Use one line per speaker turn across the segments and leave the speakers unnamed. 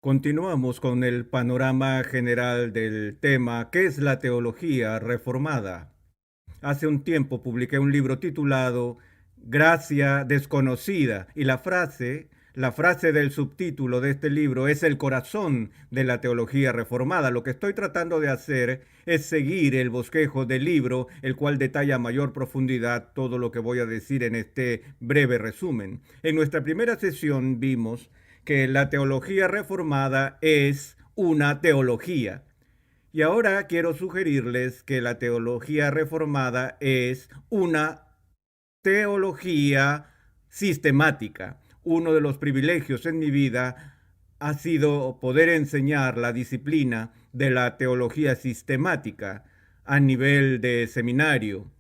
Continuamos con el panorama general del tema ¿qué es la teología reformada? Hace un tiempo publiqué un libro titulado Gracia desconocida y la frase del subtítulo de este libro es el corazón de la teología reformada. Lo que estoy tratando de hacer es seguir el bosquejo del libro, el cual detalla a mayor profundidad todo lo que voy a decir en este breve resumen. En nuestra primera sesión vimos que la teología reformada es una teología. Y ahora quiero sugerirles que la teología reformada es una teología sistemática. Uno de los privilegios en mi vida ha sido poder enseñar la disciplina de la teología sistemática a nivel de seminario.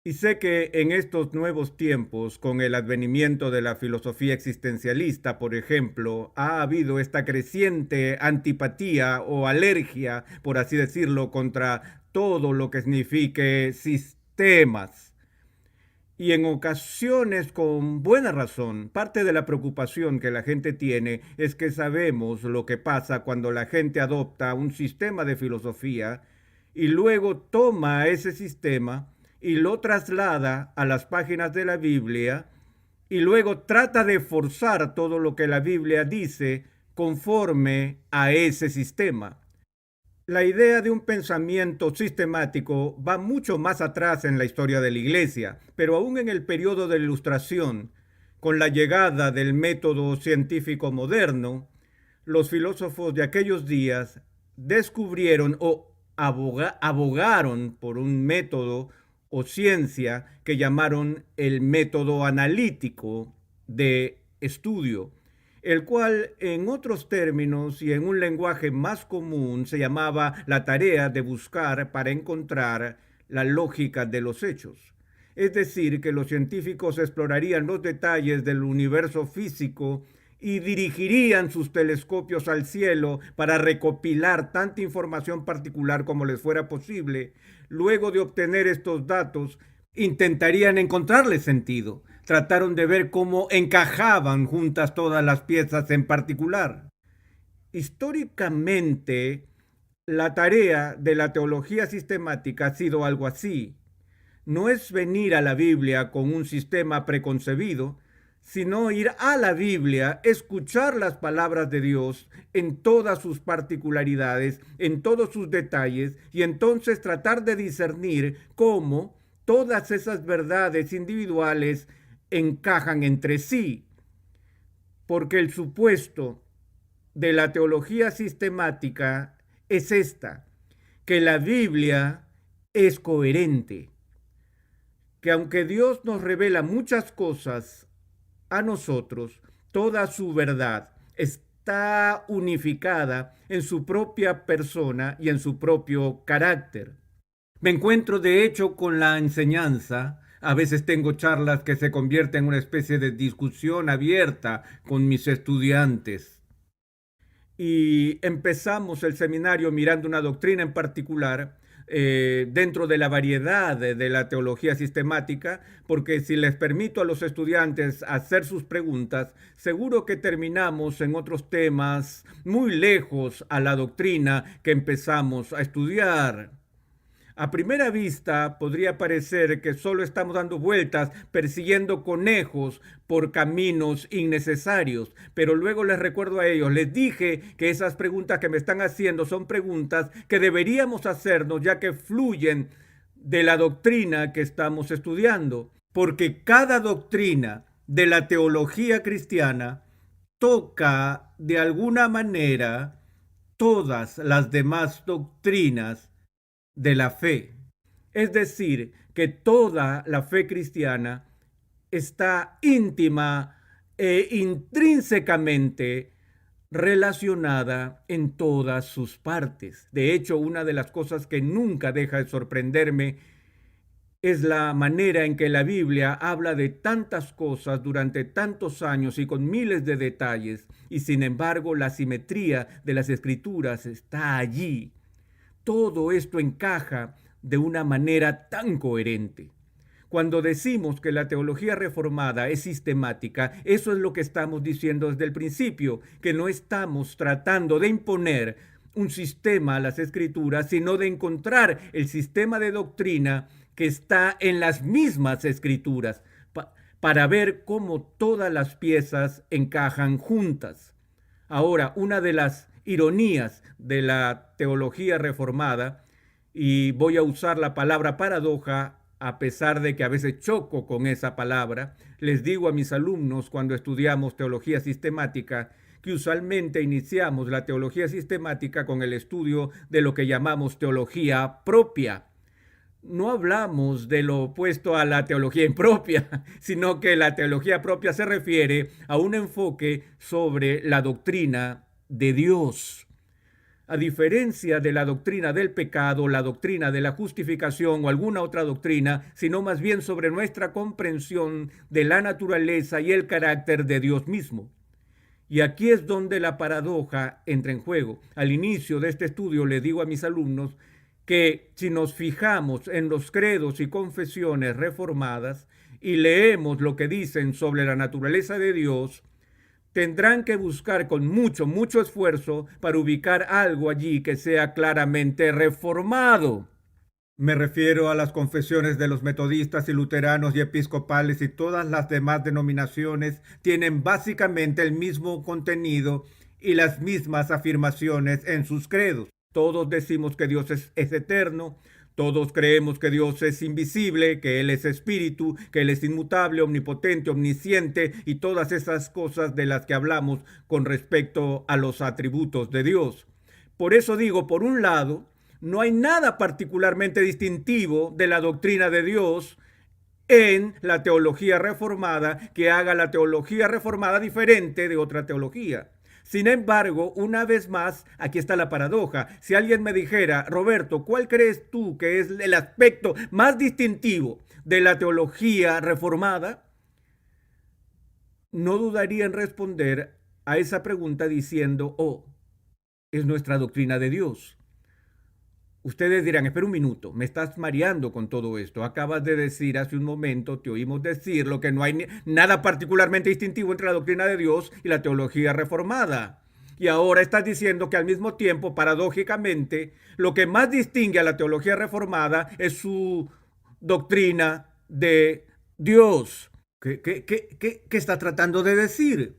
Y sé que en estos nuevos tiempos, con el advenimiento de la filosofía existencialista, por ejemplo, ha habido esta creciente antipatía o alergia, por así decirlo, contra todo lo que signifique sistemas. Y en ocasiones, con buena razón, parte de la preocupación que la gente tiene es que sabemos lo que pasa cuando la gente adopta un sistema de filosofía y luego toma ese sistema y lo traslada a las páginas de la Biblia y luego trata de forzar todo lo que la Biblia dice conforme a ese sistema. La idea de un pensamiento sistemático va mucho más atrás en la historia de la Iglesia, pero aún en el periodo de la Ilustración, con la llegada del método científico moderno, los filósofos de aquellos días descubrieron o abogaron por un método o ciencia que llamaron el método analítico de estudio, el cual en otros términos y en un lenguaje más común se llamaba la tarea de buscar para encontrar la lógica de los hechos. Es decir, que los científicos explorarían los detalles del universo físico y dirigirían sus telescopios al cielo para recopilar tanta información particular como les fuera posible. Luego de obtener estos datos, intentarían encontrarle sentido. Trataron de ver cómo encajaban juntas todas las piezas en particular. Históricamente, la tarea de la teología sistemática ha sido algo así. No es venir a la Biblia con un sistema preconcebido, sino ir a la Biblia, escuchar las palabras de Dios en todas sus particularidades, en todos sus detalles, y entonces tratar de discernir cómo todas esas verdades individuales encajan entre sí, porque el supuesto de la teología sistemática es esta, que la Biblia es coherente, que aunque Dios nos revela muchas cosas a nosotros, toda su verdad está unificada en su propia persona y en su propio carácter. Me encuentro de hecho con la enseñanza. A veces tengo charlas que se convierten en una especie de discusión abierta con mis estudiantes. Y empezamos el seminario mirando una doctrina en particular dentro de la variedad de la teología sistemática, porque si les permito a los estudiantes hacer sus preguntas, seguro que terminamos en otros temas muy lejos a la doctrina que empezamos a estudiar. A primera vista podría parecer que solo estamos dando vueltas persiguiendo conejos por caminos innecesarios, pero luego les recuerdo a ellos, les dije que esas preguntas que me están haciendo son preguntas que deberíamos hacernos ya que fluyen de la doctrina que estamos estudiando, porque cada doctrina de la teología cristiana toca de alguna manera todas las demás doctrinas de la fe. Es decir, que toda la fe cristiana está íntima e intrínsecamente relacionada en todas sus partes. De hecho, una de las cosas que nunca deja de sorprenderme es la manera en que la Biblia habla de tantas cosas durante tantos años y con miles de detalles, y sin embargo la simetría de las escrituras está allí. Todo esto encaja de una manera tan coherente. Cuando decimos que la teología reformada es sistemática, eso es lo que estamos diciendo desde el principio, que no estamos tratando de imponer un sistema a las escrituras, sino de encontrar el sistema de doctrina que está en las mismas escrituras, para ver cómo todas las piezas encajan juntas. Ahora, una de las ironías de la teología reformada, y voy a usar la palabra paradoja, a pesar de que a veces choco con esa palabra, les digo a mis alumnos cuando estudiamos teología sistemática que usualmente iniciamos la teología sistemática con el estudio de lo que llamamos teología propia. No hablamos de lo opuesto a la teología impropia, sino que la teología propia se refiere a un enfoque sobre la doctrina de Dios. A diferencia de la doctrina del pecado, la doctrina de la justificación o alguna otra doctrina, sino más bien sobre nuestra comprensión de la naturaleza y el carácter de Dios mismo. Y aquí es donde la paradoja entra en juego. Al inicio de este estudio le digo a mis alumnos que si nos fijamos en los credos y confesiones reformadas y leemos lo que dicen sobre la naturaleza de Dios, tendrán que buscar con mucho esfuerzo para ubicar algo allí que sea claramente reformado. Me refiero a las confesiones de los metodistas y luteranos y episcopales, y todas las demás denominaciones tienen básicamente el mismo contenido y las mismas afirmaciones en sus credos. Todos decimos que Dios es eterno. Todos creemos que Dios es invisible, que Él es espíritu, que Él es inmutable, omnipotente, omnisciente y todas esas cosas de las que hablamos con respecto a los atributos de Dios. Por eso digo, por un lado, no hay nada particularmente distintivo de la doctrina de Dios en la teología reformada que haga la teología reformada diferente de otra teología. Sin embargo, una vez más, aquí está la paradoja. Si alguien me dijera, Roberto, ¿cuál crees tú que es el aspecto más distintivo de la teología reformada? No dudaría en responder a esa pregunta diciendo, es nuestra doctrina de Dios. Ustedes dirán, espera un minuto, me estás mareando con todo esto. Acabas de decir hace un momento, te oímos decir lo que no hay nada particularmente distintivo entre la doctrina de Dios y la teología reformada. Y ahora estás diciendo que al mismo tiempo, paradójicamente, lo que más distingue a la teología reformada es su doctrina de Dios. ¿Qué está tratando de decir?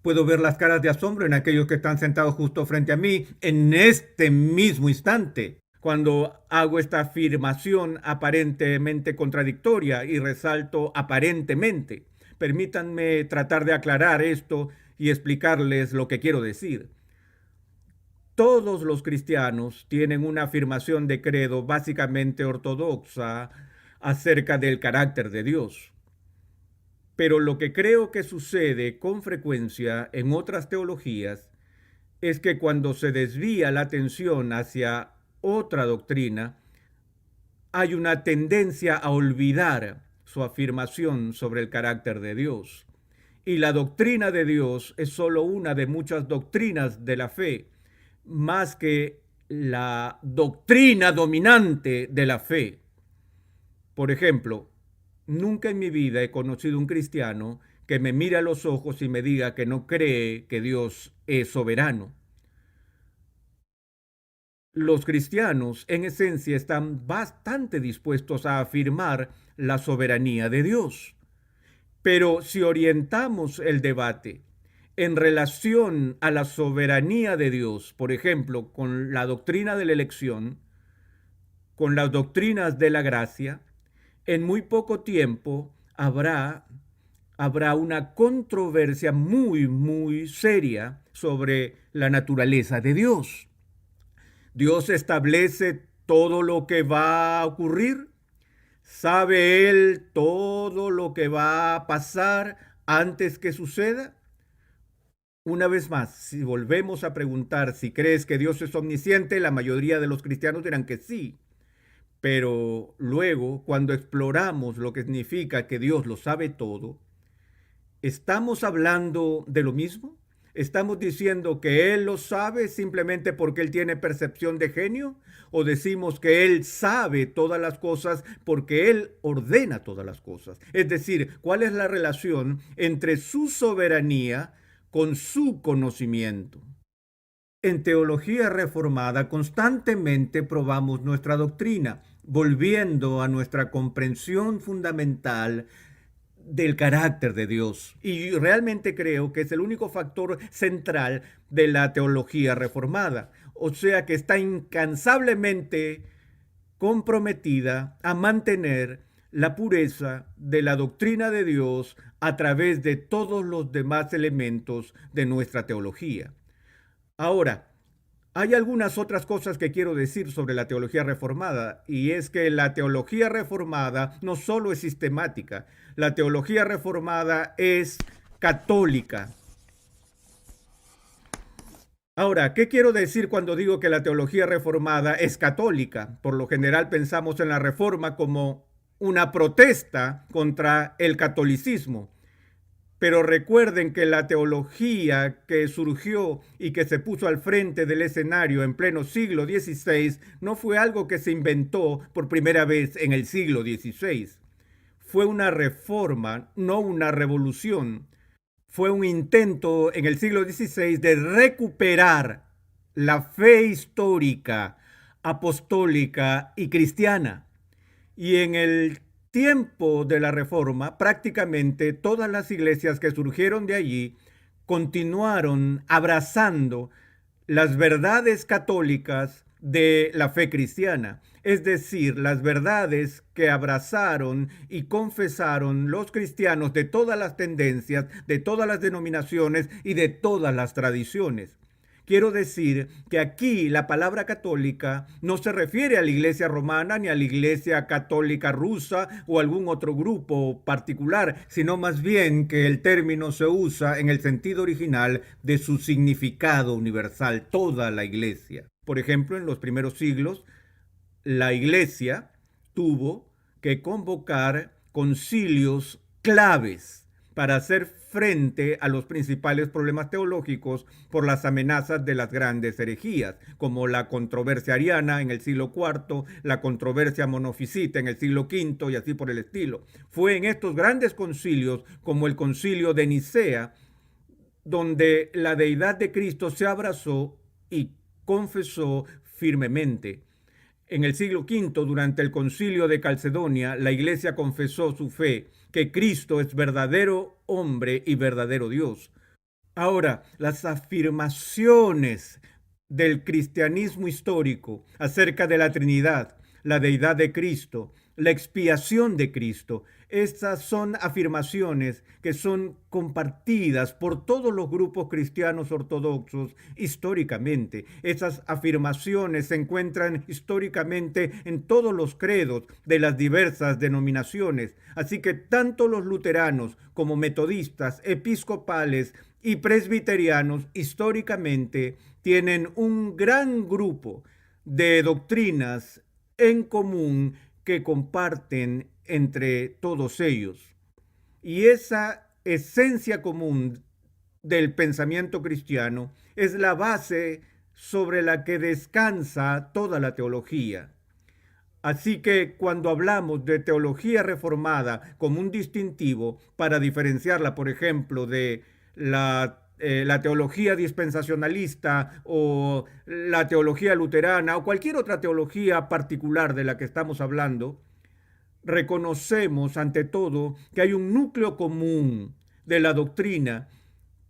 Puedo ver las caras de asombro en aquellos que están sentados justo frente a mí en este mismo instante, cuando hago esta afirmación aparentemente contradictoria y resalto aparentemente. Permítanme tratar de aclarar esto y explicarles lo que quiero decir. Todos los cristianos tienen una afirmación de credo básicamente ortodoxa acerca del carácter de Dios. Pero lo que creo que sucede con frecuencia en otras teologías es que cuando se desvía la atención hacia otra doctrina, hay una tendencia a olvidar su afirmación sobre el carácter de Dios. Y la doctrina de Dios es solo una de muchas doctrinas de la fe, más que la doctrina dominante de la fe. Por ejemplo, nunca en mi vida he conocido un cristiano que me mire a los ojos y me diga que no cree que Dios es soberano. Los cristianos, en esencia, están bastante dispuestos a afirmar la soberanía de Dios. Pero si orientamos el debate en relación a la soberanía de Dios, por ejemplo, con la doctrina de la elección, con las doctrinas de la gracia, en muy poco tiempo habrá una controversia muy seria sobre la naturaleza de Dios. Dios establece todo lo que va a ocurrir. ¿Sabe Él todo lo que va a pasar antes que suceda? Una vez más, si volvemos a preguntar si crees que Dios es omnisciente, la mayoría de los cristianos dirán que sí. Pero luego, cuando exploramos lo que significa que Dios lo sabe todo, ¿estamos hablando de lo mismo? ¿Estamos diciendo que Él lo sabe simplemente porque Él tiene percepción de genio? ¿O decimos que Él sabe todas las cosas porque Él ordena todas las cosas? Es decir, ¿cuál es la relación entre su soberanía con su conocimiento? En teología reformada constantemente probamos nuestra doctrina, volviendo a nuestra comprensión fundamental del carácter de Dios. Y realmente creo que es el único factor central de la teología reformada. O sea que está incansablemente comprometida a mantener la pureza de la doctrina de Dios a través de todos los demás elementos de nuestra teología. Ahora, hay algunas otras cosas que quiero decir sobre la teología reformada, y es que la teología reformada no solo es sistemática, la teología reformada es católica. Ahora, ¿qué quiero decir cuando digo que la teología reformada es católica? Por lo general pensamos en la reforma como una protesta contra el catolicismo. Pero recuerden que la teología que surgió y que se puso al frente del escenario en pleno siglo XVI no fue algo que se inventó por primera vez en el siglo XVI. Fue una reforma, no una revolución. Fue un intento en el siglo XVI de recuperar la fe histórica, apostólica y cristiana. Y en el tiempo de la Reforma, prácticamente todas las iglesias que surgieron de allí continuaron abrazando las verdades católicas de la fe cristiana, es decir, las verdades que abrazaron y confesaron los cristianos de todas las tendencias, de todas las denominaciones y de todas las tradiciones. Quiero decir que aquí la palabra católica no se refiere a la iglesia romana ni a la iglesia católica rusa o algún otro grupo particular, sino más bien que el término se usa en el sentido original de su significado universal, toda la iglesia. Por ejemplo, en los primeros siglos, la iglesia tuvo que convocar concilios claves para hacer frente a los principales problemas teológicos por las amenazas de las grandes herejías, como la controversia ariana en el siglo IV, la controversia monofisita en el siglo V y así por el estilo. Fue en estos grandes concilios, como el concilio de Nicea, donde la deidad de Cristo se abrazó y confesó firmemente. En el siglo V, durante el concilio de Calcedonia, la iglesia confesó su fe, que Cristo es verdadero hombre y verdadero Dios. Ahora, las afirmaciones del cristianismo histórico acerca de la Trinidad, la deidad de Cristo, la expiación de Cristo, estas son afirmaciones que son compartidas por todos los grupos cristianos ortodoxos históricamente. Esas afirmaciones se encuentran históricamente en todos los credos de las diversas denominaciones. Así que tanto los luteranos como metodistas, episcopales y presbiterianos históricamente tienen un gran grupo de doctrinas en común que comparten entre todos ellos. Y esa esencia común del pensamiento cristiano es la base sobre la que descansa toda la teología. Así que cuando hablamos de teología reformada como un distintivo para diferenciarla, por ejemplo, de la teología dispensacionalista o la teología luterana o cualquier otra teología particular de la que estamos hablando, reconocemos ante todo que hay un núcleo común de la doctrina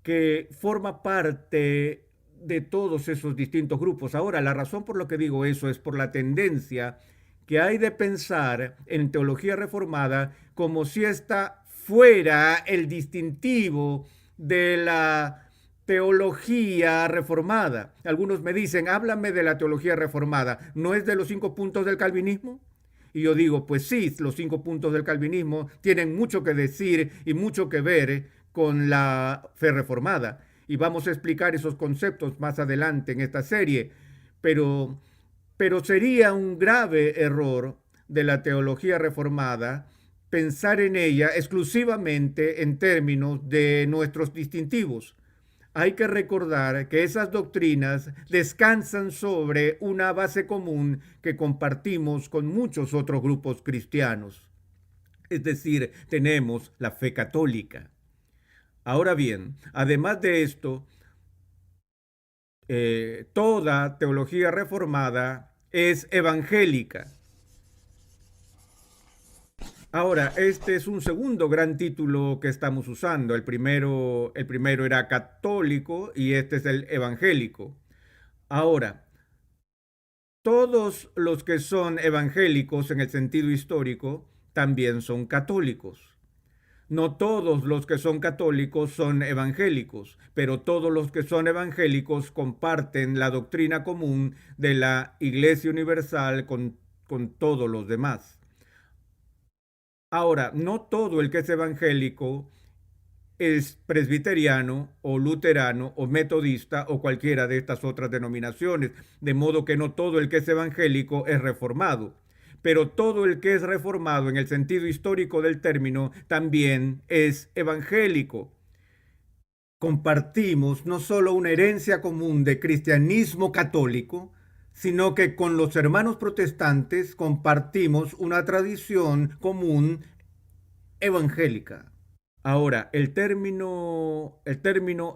que forma parte de todos esos distintos grupos. Ahora, la razón por la que digo eso es por la tendencia que hay de pensar en teología reformada como si esta fuera el distintivo de la teología reformada. Algunos me dicen, háblame de la teología reformada, ¿no es de los 5 puntos del calvinismo? Y yo digo, pues sí, los 5 puntos del calvinismo tienen mucho que decir y mucho que ver con la fe reformada. Y vamos a explicar esos conceptos más adelante en esta serie. Pero, pero sería un grave error de la teología reformada pensar en ella exclusivamente en términos de nuestros distintivos. hay que recordar que esas doctrinas descansan sobre una base común que compartimos con muchos otros grupos cristianos. Es decir, tenemos la fe católica. Ahora bien, además de esto, toda teología reformada es evangélica. Ahora, este es un segundo gran título que estamos usando. El primero era católico y este es el evangélico. Ahora, todos los que son evangélicos en el sentido histórico también son católicos. No todos los que son católicos son evangélicos, pero todos los que son evangélicos comparten la doctrina común de la Iglesia Universal con todos los demás. Ahora, no todo el que es evangélico es presbiteriano o luterano o metodista o cualquiera de estas otras denominaciones, de modo que no todo el que es evangélico es reformado. Pero todo el que es reformado en el sentido histórico del término también es evangélico. Compartimos no solo una herencia común de cristianismo católico, sino que con los hermanos protestantes compartimos una tradición común evangélica. Ahora, el término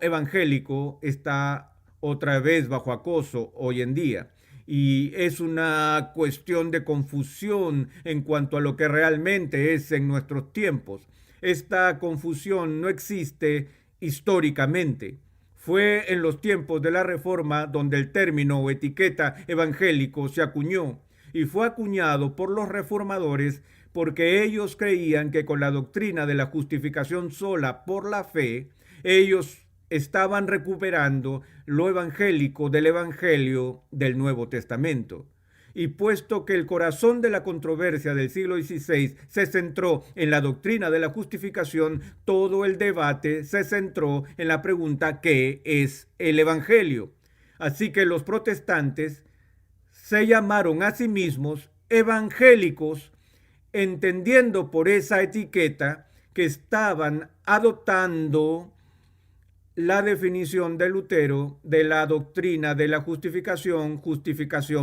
evangélico está otra vez bajo acoso hoy en día y es una cuestión de confusión en cuanto a lo que realmente es en nuestros tiempos. Esta confusión no existe históricamente. Fue en los tiempos de la Reforma donde el término o etiqueta evangélico se acuñó y fue acuñado por los reformadores porque ellos creían que con la doctrina de la justificación sola por la fe, ellos estaban recuperando lo evangélico del Evangelio del Nuevo Testamento. Y puesto que el corazón de la controversia del siglo XVI se centró en la doctrina de la justificación, todo el debate se centró en la pregunta ¿qué es el Evangelio? Así que los protestantes se llamaron a sí mismos evangélicos, entendiendo por esa etiqueta que estaban adoptando la definición de Lutero de la doctrina de la justificación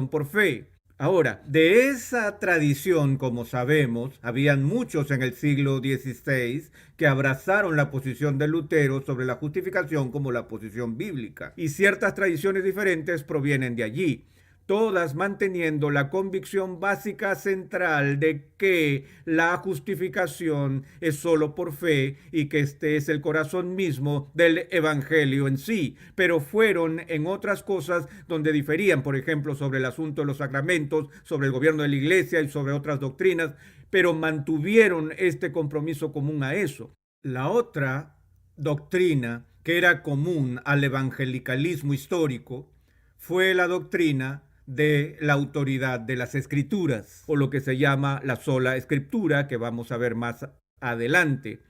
por fe. Ahora, de esa tradición, como sabemos, habían muchos en el siglo XVI que abrazaron la posición de Lutero sobre la justificación como la posición bíblica, y ciertas tradiciones diferentes provienen de allí, todas manteniendo la convicción básica central de que la justificación es solo por fe y que este es el corazón mismo del evangelio en sí, pero fueron en otras cosas donde diferían, por ejemplo, sobre el asunto de los sacramentos, sobre el gobierno de la iglesia y sobre otras doctrinas, pero mantuvieron este compromiso común a eso. La otra doctrina que era común al evangelicalismo histórico fue la doctrina de la autoridad de las escrituras, o lo que se llama la sola escritura, que vamos a ver más adelante.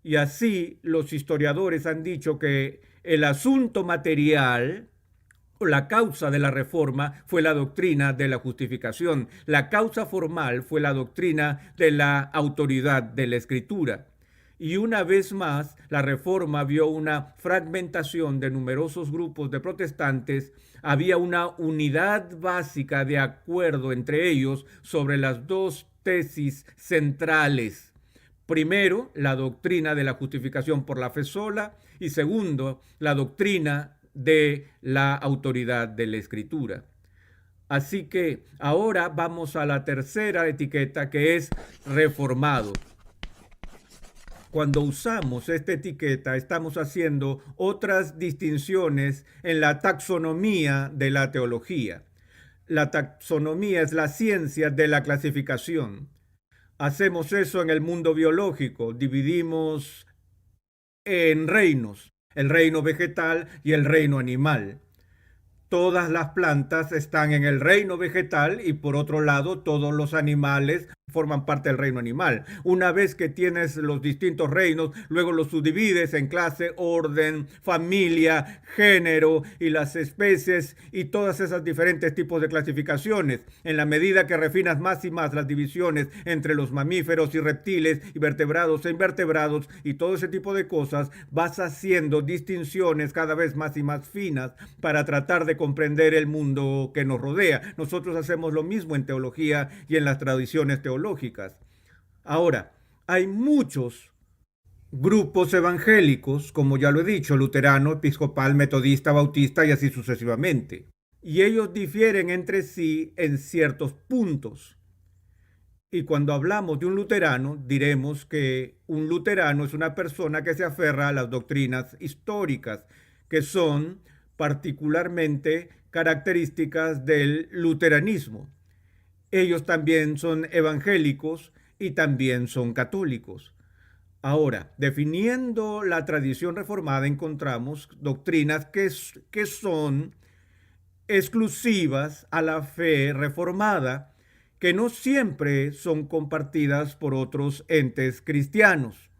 Y así los historiadores han dicho que el asunto material o la causa de la reforma fue la doctrina de la justificación. La causa formal fue la doctrina de la autoridad de la escritura. Y una vez más, la reforma vio una fragmentación de numerosos grupos de protestantes. Había una unidad básica de acuerdo entre ellos sobre las dos tesis centrales. Primero, la doctrina de la justificación por la fe sola y segundo, la doctrina de la autoridad de la escritura. Así que ahora vamos a la tercera etiqueta, que es reformado. Cuando usamos esta etiqueta, estamos haciendo otras distinciones en la taxonomía de la teología. La taxonomía es la ciencia de la clasificación. Hacemos eso en el mundo biológico, dividimos en reinos, el reino vegetal y el reino animal. Todas las plantas están en el reino vegetal y por otro lado todos los animales forman parte del reino animal. Una vez que tienes los distintos reinos, luego los subdivides en clase, orden, familia, género y las especies y todas esas diferentes tipos de clasificaciones. En la medida que refinas más y más las divisiones entre los mamíferos y reptiles y vertebrados e invertebrados y todo ese tipo de cosas, vas haciendo distinciones cada vez más y más finas para tratar de comprender el mundo que nos rodea. Nosotros hacemos lo mismo en teología y en las tradiciones teológicas. Ahora, hay muchos grupos evangélicos, como ya lo he dicho, luterano, episcopal, metodista, bautista y así sucesivamente. Y ellos difieren entre sí en ciertos puntos. Y cuando hablamos de un luterano, diremos que un luterano es una persona que se aferra a las doctrinas históricas, que son particularmente características del luteranismo. Ellos también son evangélicos y también son católicos. Ahora, definiendo la tradición reformada, encontramos doctrinas que son exclusivas a la fe reformada, que no siempre son compartidas por otros entes cristianos.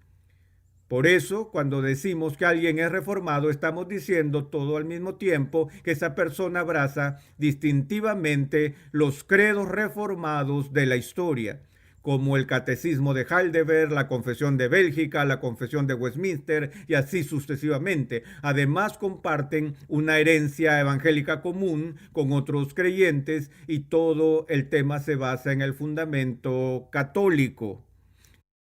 Por eso, cuando decimos que alguien es reformado, estamos diciendo todo al mismo tiempo que esa persona abraza distintivamente los credos reformados de la historia, como el Catecismo de Heidelberg, la Confesión de Bélgica, la Confesión de Westminster y así sucesivamente. Además, comparten una herencia evangélica común con otros creyentes y todo el tema se basa en el fundamento católico.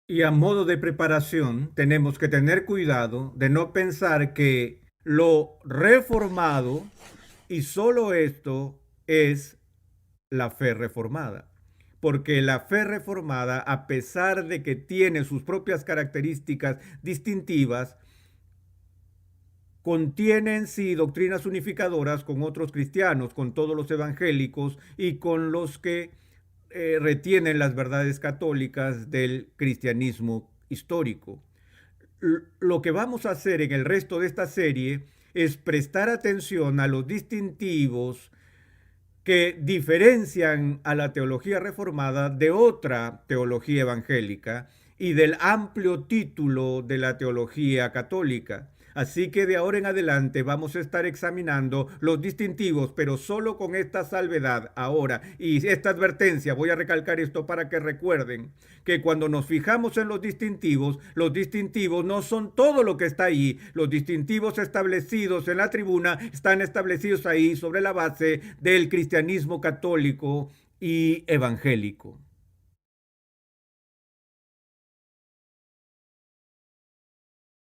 Y a modo de preparación, tenemos que tener cuidado de no pensar que lo reformado y solo esto es la fe reformada. Porque la fe reformada, a pesar de que tiene sus propias características distintivas, contiene en sí doctrinas unificadoras con otros cristianos, con todos los evangélicos y con los que retienen las verdades católicas del cristianismo histórico. Lo que vamos a hacer en el resto de esta serie es prestar atención a los distintivos que diferencian a la teología reformada de otra teología evangélica y del amplio título de la teología católica. Así que de ahora en adelante vamos a estar examinando los distintivos, pero solo con esta salvedad ahora. Y esta advertencia, voy a recalcar esto para que recuerden que cuando nos fijamos en los distintivos no son todo lo que está ahí. Los distintivos establecidos en la tribuna están establecidos ahí sobre la base del cristianismo católico y evangélico.